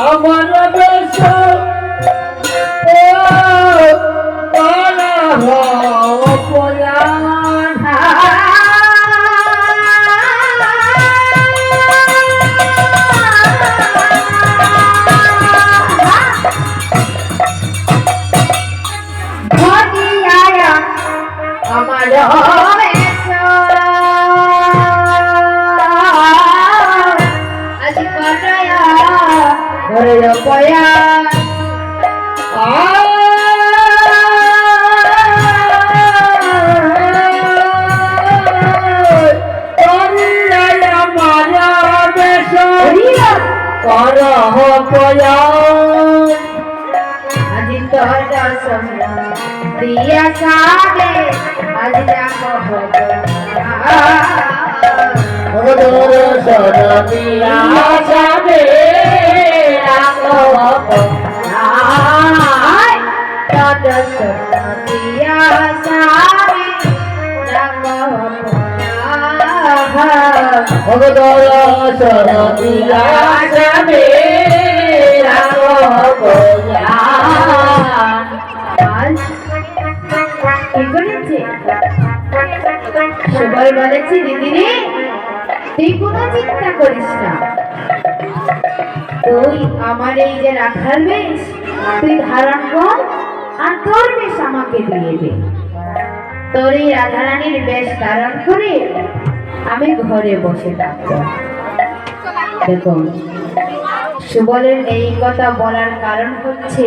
আমার বেশ আমার আজ কাটায়া ঘরের পয়া করহ পয়া আজি তোরা সোনা দিয়া সাবে আজ রাখো দর্শন দিয়া যাবে দর্শন দিয়া যাবে সবাই বলেছি দিদি রে তুই কোনো চিন্তা করিস না, তুই আমার এই যে রাখার বেশ তুই ধারণ কর আর তোর বেশ আমাকে দিয়ে দে। তোর এই রাধারানীর বেশ ধারণ করে আমি ঘরে বসে থাকবো। দেখুন সুবলের এই কথা বলার কারণ হচ্ছে